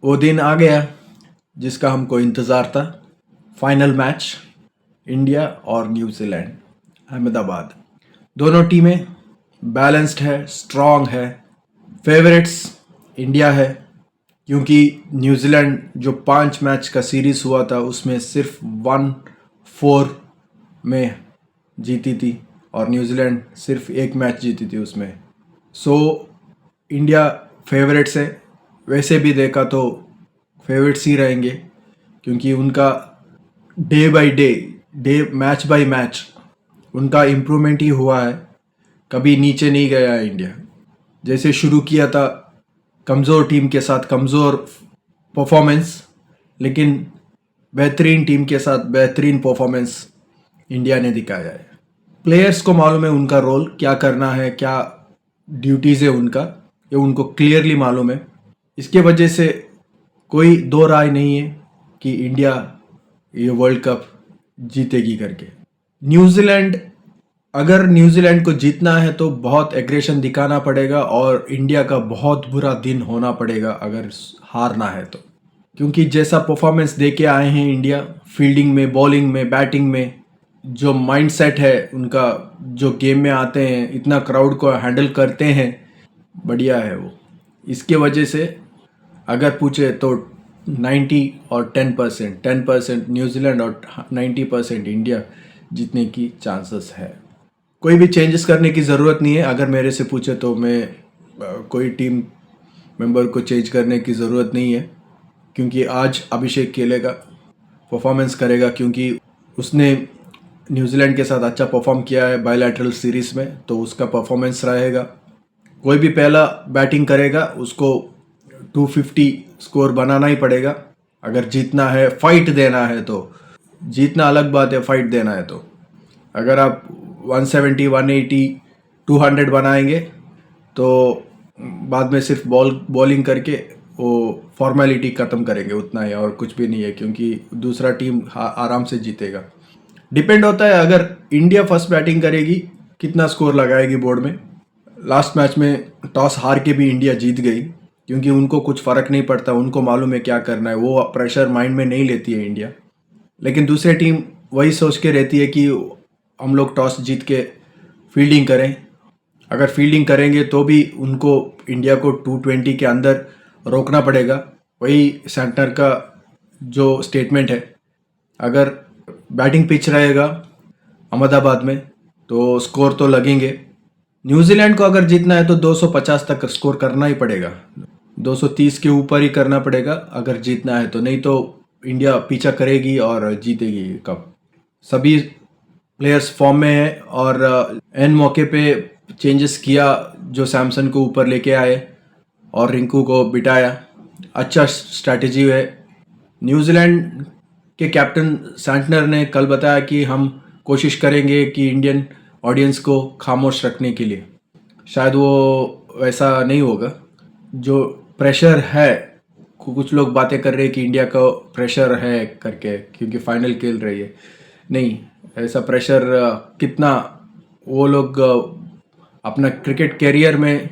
वो दिन आ गया जिसका हमको इंतज़ार था। फाइनल मैच इंडिया और न्यूजीलैंड, अहमदाबाद। दोनों टीमें बैलेंस्ड है, स्ट्रॉन्ग है। फेवरेट्स इंडिया है क्योंकि न्यूजीलैंड जो 5 मैच का सीरीज़ हुआ था उसमें सिर्फ 1-4 में जीती थी और न्यूजीलैंड सिर्फ 1 मैच जीती थी उसमें। सो इंडिया फेवरेट्स है। वैसे भी देखा तो फेवरेट्स ही रहेंगे क्योंकि उनका day by day match by match उनका इम्प्रूवमेंट ही हुआ है। कभी नीचे नहीं गया है इंडिया। जैसे शुरू किया था कमज़ोर टीम के साथ कमज़ोर परफॉर्मेंस, लेकिन बेहतरीन टीम के साथ बेहतरीन परफॉर्मेंस इंडिया ने दिखाया है। प्लेयर्स को मालूम है उनका रोल क्या करना है, क्या ड्यूटीज़ है उनका, ये उनको क्लियरली मालूम है। इसके वजह से कोई दो राय नहीं है कि इंडिया ये वर्ल्ड कप जीतेगी करके। न्यूजीलैंड, अगर न्यूजीलैंड को जीतना है तो बहुत एग्रेशन दिखाना पड़ेगा और इंडिया का बहुत बुरा दिन होना पड़ेगा अगर हारना है तो। क्योंकि जैसा परफॉर्मेंस दे के आए हैं इंडिया, फील्डिंग में, बॉलिंग में, बैटिंग में, जो माइंडसेट है उनका, जो गेम में आते हैं, इतना क्राउड को हैंडल करते हैं, बढ़िया है वो। इसके वजह से अगर पूछे तो 90 और 10%, 10% न्यूजीलैंड और 90% इंडिया जीतने की चांसेस है। कोई भी चेंजेस करने की ज़रूरत नहीं है। अगर मेरे से पूछे तो मैं कोई टीम मेंबर को चेंज करने की ज़रूरत नहीं है क्योंकि आज अभिषेक खेलेगा, परफॉर्मेंस करेगा क्योंकि उसने न्यूजीलैंड के साथ अच्छा परफॉर्म किया है बायलैटरल सीरीज़ में, तो उसका परफॉर्मेंस रहेगा। कोई भी पहला बैटिंग करेगा उसको 250 स्कोर बनाना ही पड़ेगा अगर जीतना है, फाइट देना है तो। जीतना अलग बात है, फाइट देना है तो अगर आप 170, 180, 200 बनाएंगे तो बाद में सिर्फ बॉलिंग करके वो फॉर्मेलिटी ख़त्म करेंगे, उतना ही और कुछ भी नहीं है क्योंकि दूसरा टीम आराम से जीतेगा। डिपेंड होता है अगर इंडिया फर्स्ट बैटिंग करेगी कितना स्कोर लगाएगी बोर्ड में। लास्ट मैच में टॉस हार के भी इंडिया जीत गई क्योंकि उनको कुछ फ़र्क नहीं पड़ता, उनको मालूम है क्या करना है, वो प्रेशर माइंड में नहीं लेती है इंडिया। लेकिन दूसरी टीम वही सोच के रहती है कि हम लोग टॉस जीत के फील्डिंग करें। अगर फील्डिंग करेंगे तो भी उनको इंडिया को 220 के अंदर रोकना पड़ेगा। वही सेंटर का जो स्टेटमेंट है। अगर बैटिंग पिच रहेगा अहमदाबाद में तो स्कोर तो लगेंगे। न्यूजीलैंड को अगर जीतना है तो 250 तक स्कोर करना ही पड़ेगा, 230 के ऊपर ही करना पड़ेगा अगर जीतना है तो, नहीं तो इंडिया पीछा करेगी और जीतेगी कप। सभी प्लेयर्स फॉर्म में है और एन मौके पे चेंजेस किया, जो सैमसन को ऊपर लेके आए और रिंकू को बिठाया, अच्छा स्ट्रैटेजी है। न्यूजीलैंड के कैप्टन सैंटनर ने कल बताया कि हम कोशिश करेंगे कि इंडियन ऑडियंस को खामोश रखने के लिए। शायद वो वैसा नहीं होगा। जो प्रेशर है, कुछ लोग बातें कर रहे हैं कि इंडिया का प्रेशर है करके क्योंकि फाइनल खेल रही है। नहीं, ऐसा प्रेशर कितना, वो लोग अपना क्रिकेट कैरियर में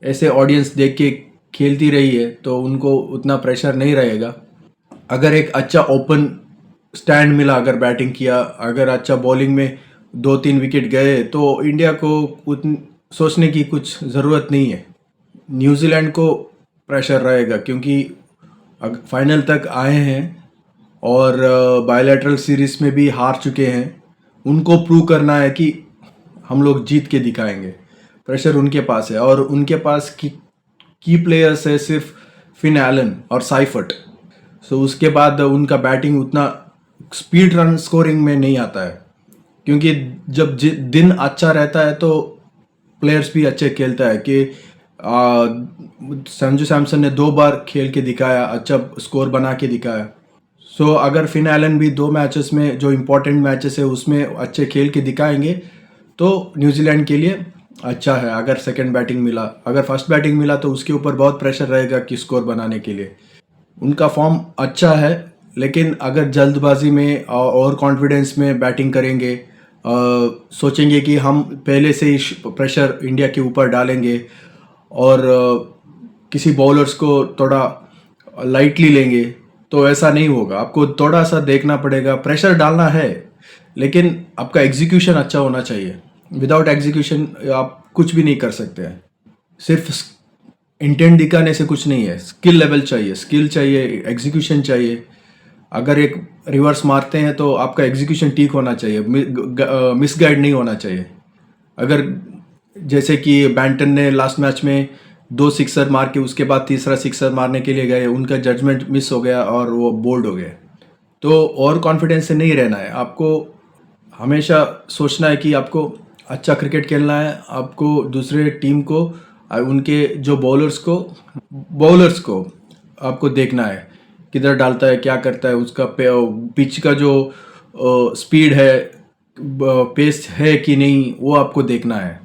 ऐसे ऑडियंस देख के खेलती रही है तो उनको उतना प्रेशर नहीं रहेगा। अगर एक अच्छा ओपन स्टैंड मिला, अगर बैटिंग किया, अगर अच्छा बॉलिंग में 2-3 विकेट गए तो इंडिया को उतनी सोचने की कुछ ज़रूरत नहीं है। न्यूजीलैंड को प्रेशर रहेगा क्योंकि फाइनल तक आए हैं और बायलैटरल सीरीज़ में भी हार चुके हैं। उनको प्रूव करना है कि हम लोग जीत के दिखाएंगे। प्रेशर उनके पास है और उनके पास की प्लेयर्स है सिर्फ फिन एलन और साइफर्ट। सो उसके बाद उनका बैटिंग उतना स्पीड रन स्कोरिंग में नहीं आता है क्योंकि जब दिन अच्छा रहता है तो प्लेयर्स भी अच्छे खेलता है कि संजू सैमसन ने 2 बार खेल के दिखाया, अच्छा स्कोर बना के दिखाया। सो अगर फिन एलन भी 2 मैचेस में, जो इम्पोर्टेंट मैचेस है उसमें अच्छे खेल के दिखाएंगे तो न्यूजीलैंड के लिए अच्छा है। अगर सेकंड बैटिंग मिला, अगर फर्स्ट बैटिंग मिला तो उसके ऊपर बहुत प्रेशर रहेगा कि स्कोर बनाने के लिए। उनका फॉर्म अच्छा है लेकिन अगर जल्दबाजी में और कॉन्फिडेंस में बैटिंग करेंगे, सोचेंगे कि हम पहले से ही प्रेशर इंडिया के ऊपर डालेंगे और किसी बॉलर्स को थोड़ा लाइटली लेंगे तो ऐसा नहीं होगा। आपको थोड़ा सा देखना पड़ेगा, प्रेशर डालना है, लेकिन आपका एग्जीक्यूशन अच्छा होना चाहिए। विदाउट एग्जीक्यूशन आप कुछ भी नहीं कर सकते हैं। सिर्फ इंटेंट दिखाने से कुछ नहीं है, स्किल लेवल चाहिए, स्किल चाहिए, एग्जीक्यूशन चाहिए। अगर एक रिवर्स मारते हैं तो आपका एग्जीक्यूशन ठीक होना चाहिए, मिसगाइड नहीं होना चाहिए। अगर जैसे कि बैंटन ने लास्ट मैच में 2 सिक्सर मार के उसके बाद तीसरा सिक्सर मारने के लिए गए, उनका जजमेंट मिस हो गया और वो बोल्ड हो गए। तो और कॉन्फिडेंस से नहीं रहना है, आपको हमेशा सोचना है कि आपको अच्छा क्रिकेट खेलना है। आपको दूसरे टीम को उनके जो बॉलर्स को आपको देखना है, किधर डालता है, क्या करता है, उसका पिच का जो स्पीड है, पेस है कि नहीं, वो आपको देखना है।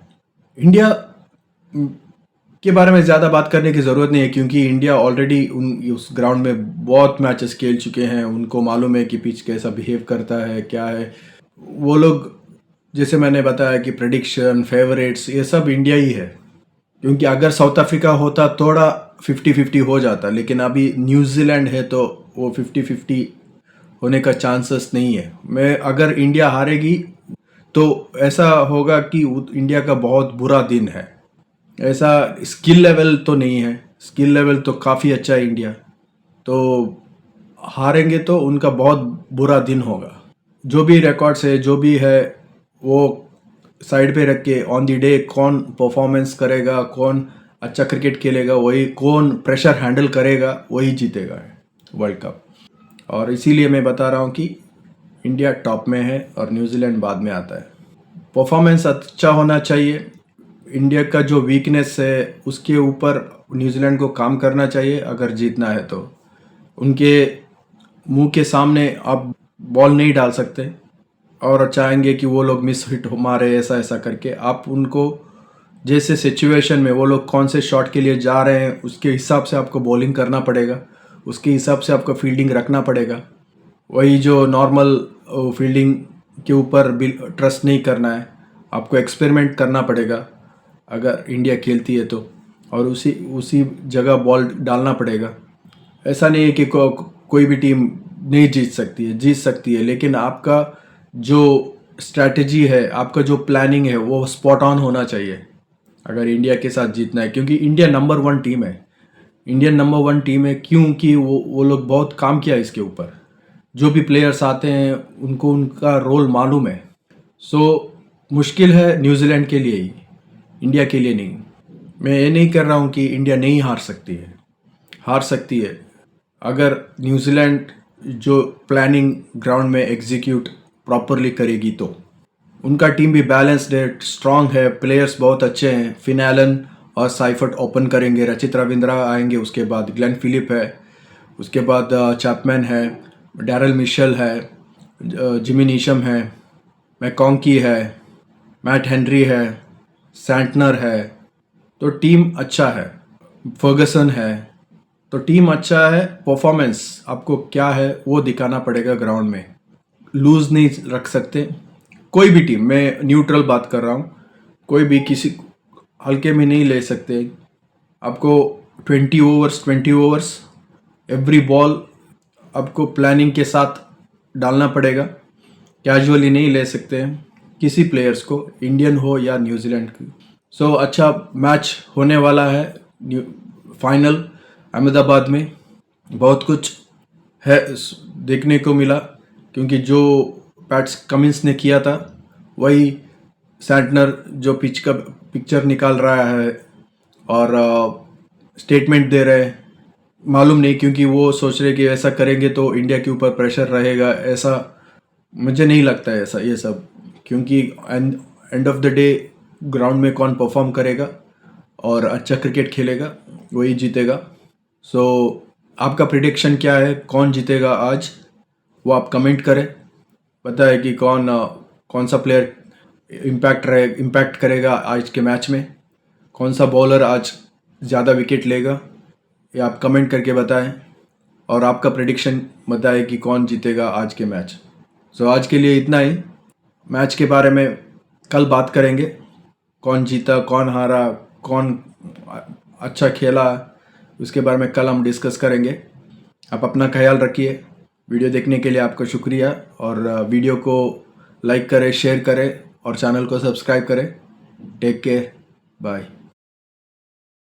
इंडिया के बारे में ज़्यादा बात करने की ज़रूरत नहीं है, क्योंकि इंडिया ऑलरेडी उस ग्राउंड में बहुत मैचेस खेल चुके हैं। उनको मालूम है कि पिच कैसा बिहेव करता है, क्या है। वो लोग, जैसे मैंने बताया कि प्रेडिक्शन, फेवरेट्स, ये सब इंडिया ही है। क्योंकि अगर साउथ अफ्रीका होता थोड़ा 50-50 हो जाता, लेकिन अभी न्यूजीलैंड है तो वो 50-50 होने का चांसेस नहीं है। मैं अगर इंडिया हारेगी तो ऐसा होगा कि इंडिया का बहुत बुरा दिन है। ऐसा स्किल लेवल तो नहीं है, स्किल लेवल तो काफ़ी अच्छा है इंडिया। तो हारेंगे तो उनका बहुत बुरा दिन होगा। जो भी रिकॉर्ड्स है, जो भी है, वो साइड पे रख के ऑन द डे कौन परफॉर्मेंस करेगा, कौन अच्छा क्रिकेट खेलेगा, वही, कौन प्रेशर हैंडल करेगा, वही जीतेगा वर्ल्ड कप। और इसीलिए मैं बता रहा हूँ कि इंडिया टॉप में है और न्यूजीलैंड बाद में आता है। परफॉर्मेंस अच्छा होना चाहिए। इंडिया का जो वीकनेस है उसके ऊपर न्यूजीलैंड को काम करना चाहिए अगर जीतना है तो। उनके मुंह के सामने आप बॉल नहीं डाल सकते और चाहेंगे कि वो लोग मिस हिट मारे, ऐसा ऐसा करके। आप उनको जैसे सिचुएशन में वो लोग कौन से शॉट के लिए जा रहे हैं उसके हिसाब से आपको बॉलिंग करना पड़ेगा, उसके हिसाब से आपको फील्डिंग रखना पड़ेगा। वही जो नॉर्मल फील्डिंग के ऊपर ट्रस्ट नहीं करना है, आपको एक्सपेरिमेंट करना पड़ेगा अगर इंडिया खेलती है तो, और उसी उसी जगह बॉल डालना पड़ेगा। ऐसा नहीं है कि कोई भी टीम नहीं जीत सकती है, जीत सकती है, लेकिन आपका जो स्ट्रैटेजी है, आपका जो प्लानिंग है, वो स्पॉट ऑन होना चाहिए अगर इंडिया के साथ जीतना है। क्योंकि इंडिया नंबर 1 टीम है, इंडियन नंबर 1 टीम है, क्योंकि वो लोग बहुत काम किया इसके ऊपर। जो भी प्लेयर्स आते हैं उनको उनका रोल मालूम है। सो मुश्किल है न्यूजीलैंड के लिए ही, इंडिया के लिए नहीं। मैं ये नहीं कर रहा हूँ कि इंडिया नहीं हार सकती है, हार सकती है अगर न्यूजीलैंड जो प्लानिंग ग्राउंड में एग्जीक्यूट प्रॉपरली करेगी तो। उनका टीम भी बैलेंस्ड है, स्ट्रांग है, प्लेयर्स बहुत अच्छे हैं। फिन एलन और साइफर्ट ओपन करेंगे, रचित रविंद्रा आएंगे, उसके बाद ग्लेन फिलिप है, उसके बाद चैपमैन है, डैरल मिशेल है, जिमी नीशम है, मैकॉन्की है, मैट हेनरी है, सैंटनर है। तो टीम अच्छा है, फर्गसन है। तो टीम अच्छा है। परफॉर्मेंस आपको क्या है वो दिखाना पड़ेगा ग्राउंड में, लूज नहीं रख सकते। कोई भी टीम, मैं न्यूट्रल बात कर रहा हूँ, कोई भी किसी हल्के में नहीं ले सकते। आपको 20 ओवर्स एवरी बॉल आपको प्लानिंग के साथ डालना पड़ेगा, कैजुअली नहीं ले सकते हैं किसी प्लेयर्स को, इंडियन हो या न्यूजीलैंड की। सो अच्छा मैच होने वाला है, फाइनल अहमदाबाद में। बहुत कुछ है देखने को मिला, क्योंकि जो पैट्स कमिंस ने किया था वही सैंटनर जो पिच का पिक्चर निकाल रहा है और स्टेटमेंट दे रहे हैं। मालूम नहीं, क्योंकि वो सोच रहे कि ऐसा करेंगे तो इंडिया के ऊपर प्रेशर रहेगा। ऐसा मुझे नहीं लगता है ऐसा ये सब, क्योंकि end of the day ground में कौन परफॉर्म करेगा और अच्छा क्रिकेट खेलेगा वही जीतेगा। सो आपका प्रिडिक्शन क्या है, कौन जीतेगा आज, वो आप कमेंट करें। पता है कि कौन सा प्लेयर इम्पैक्ट करेगा आज के मैच में, कौन सा बॉलर आज ज़्यादा विकेट लेगा, ये आप कमेंट करके बताएं। और आपका प्रेडिक्शन बताएं कि कौन जीतेगा आज के मैच। सो आज के लिए इतना ही। मैच के बारे में कल बात करेंगे, कौन जीता, कौन हारा, कौन अच्छा खेला, उसके बारे में कल हम डिस्कस करेंगे। आप अपना ख्याल रखिए। वीडियो देखने के लिए आपका शुक्रिया, और वीडियो को लाइक करें, शेयर करें और चैनल को सब्सक्राइब करें। Take care, bye.